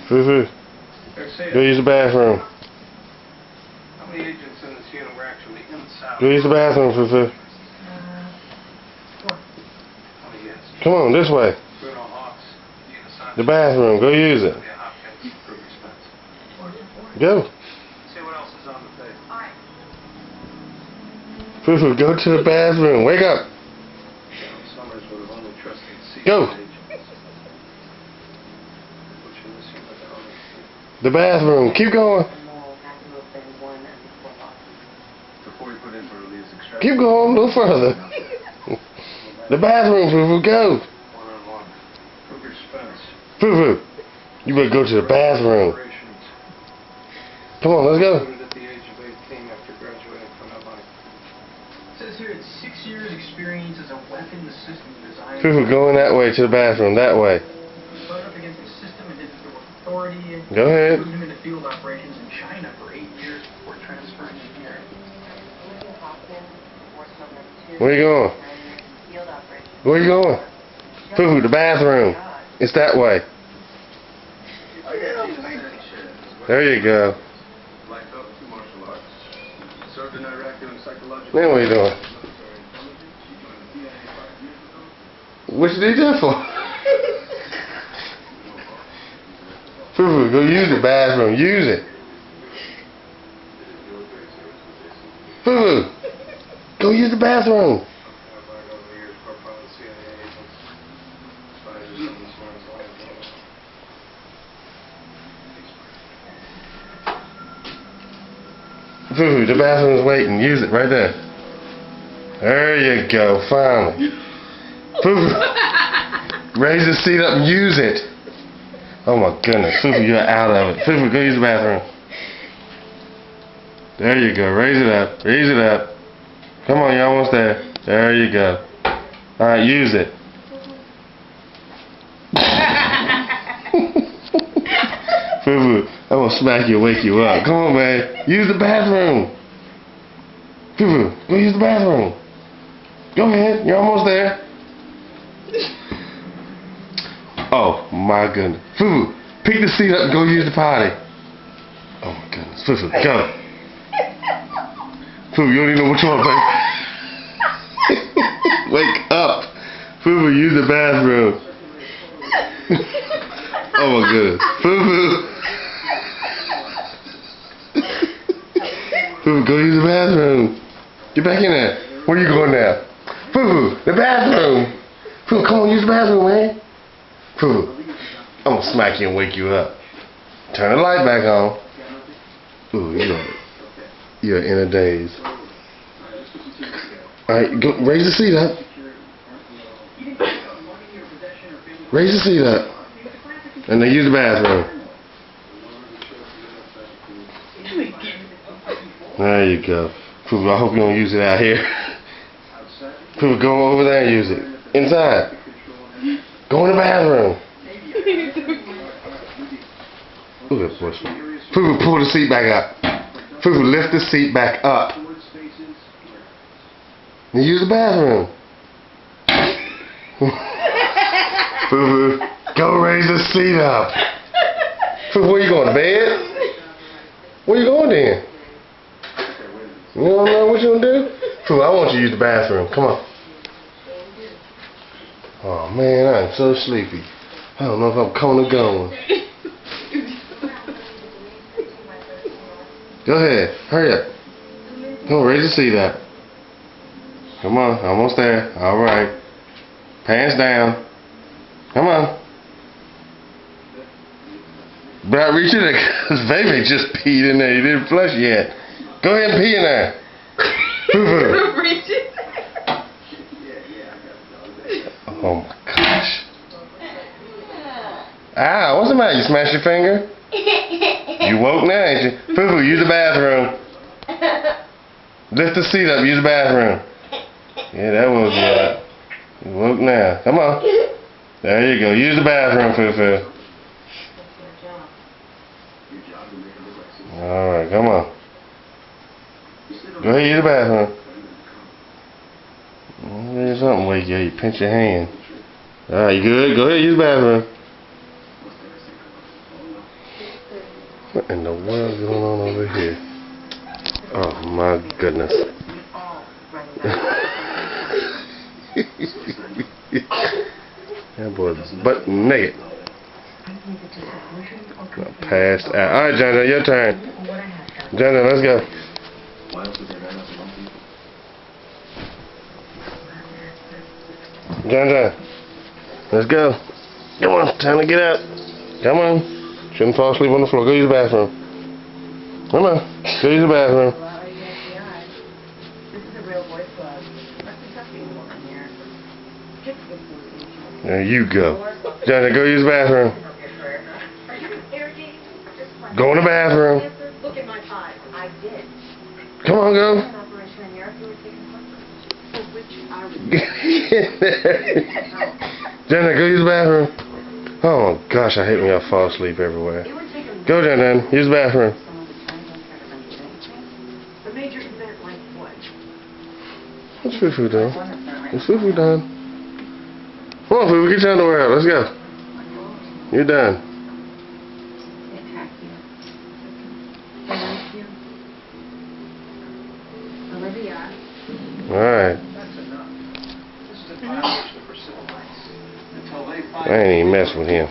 Foo-foo. Go use the bathroom. How many agents in this unit were actually inside? Go use the bathroom, Foo-foo. Come on, this way. The bathroom. Go use it. Go. See what else is on the table. Foo-foo, go to the bathroom. Wake up. Summers would have only trusted secret Go. agents. The bathroom. Keep going. Before he put in for release extraction. Keep going a little further. The bathroom, Foo-foo. Go. One-on-one. Kruger Spence. Foo-foo. You better go to the bathroom. Operations. Come on, let's go. Recruited at the age of 18 after graduating from MI. It says here it's 6 years experience as a weapons system designer. Foo-foo, go in that way to the bathroom. That way. Started up against the system and did it with authority. Go ahead. Moved him into field operations in China for 8 years before transferring to here. Where you going? Where you going? Foo-foo, the bathroom. It's that way. There you go. Black belt in martial arts. Served in Iraq doing psychological. Then what are you doing? What you did that for? Foo-foo, go use the bathroom. Use it. Foo-foo, go use the bathroom. Foo-foo, the bathroom's waiting. Use it right there. There you go, finally. Foo-foo, raise the seat up and use it. Oh my goodness, Foo-foo, you're out of it. Foo-foo, go use the bathroom. There you go, raise it up, raise it up. Come on, you're almost there. There you go. Alright, use it. Foo-foo, I'm gonna smack you and wake you up. Come on, man. Use the bathroom. Foo-foo, go use the bathroom. Go ahead, you're almost there. Oh my goodness. Foo-foo, pick the seat up and go use the potty. Oh my goodness. Foo-foo, go. Foo-foo, you don't even know what you want, baby. Wake up. Foo-foo, use the bathroom. Oh my goodness. Foo-foo. Foo-foo, go use the bathroom. Get back in there. Where are you going now? Foo-foo, the bathroom. Foo-foo, come on, use the bathroom, man. Foo-foo, I'm gonna smack you and wake you up. Turn the light back on. Ooh, you're in a daze. Alright, go raise the seat up. Raise the seat up. And then use the bathroom. There you go. Foo-foo, I hope you don't use it out here. Foo-foo, go over there and use it. Inside. Go in the bathroom. Look at that push. Foo-foo, pull the seat back up. Foo-foo, lift the seat back up. And use the bathroom. Foo-foo, go raise the seat up. Foo-foo, where you going, to bed? Where you going then? You don't know what you gonna do? Foo-foo, I want you to use the bathroom. Come on. Oh man, I'm so sleepy. I don't know if I'm coming or going. Go ahead, hurry up. Come on, raise the seat up. Come on, almost there. Alright. Pants down. Come on. Better reach in there, because baby just peed in there. You didn't flush yet. Go ahead and pee in there. Foo-foo. Reach it. Oh my gosh. Ah, what's the matter? You smashed your finger? You woke now, ain't you? Foo-foo, use the bathroom. Lift the seat up, use the bathroom. Yeah, that woke you up. You woke now. Come on. There you go. Use the bathroom, Foo-foo. Alright, come on. Go ahead, use the bathroom. There's something wake you up. You pinch your hand. Alright, you good? Go ahead, use the bathroom. What in the world is going on over here? Oh my goodness. That boy's butt naked. Passed out. Alright, John, your turn. John, let's go. John, let's go. Come on, time to get up. Come on. Shouldn't fall asleep on the floor. Go use the bathroom. Come on. Go use the bathroom. This is a real boys club. There you go. John, go use the bathroom. Are you irritating? Go in the bathroom. Look at my eyes. I did. Come on, go. An operation in Europe you were taking place, for which I was. John, go use the bathroom. Oh gosh, I hate when y'all fall asleep everywhere. Go, John, use the bathroom. The major event like what? What's Fufu doing? What's Fufu done? Come on, Fufu, get your underwear out. Let's go. You're done. Olivia. Alright. That's enough. This is a violation of her civil rights. Until they find I ain't even messing with him.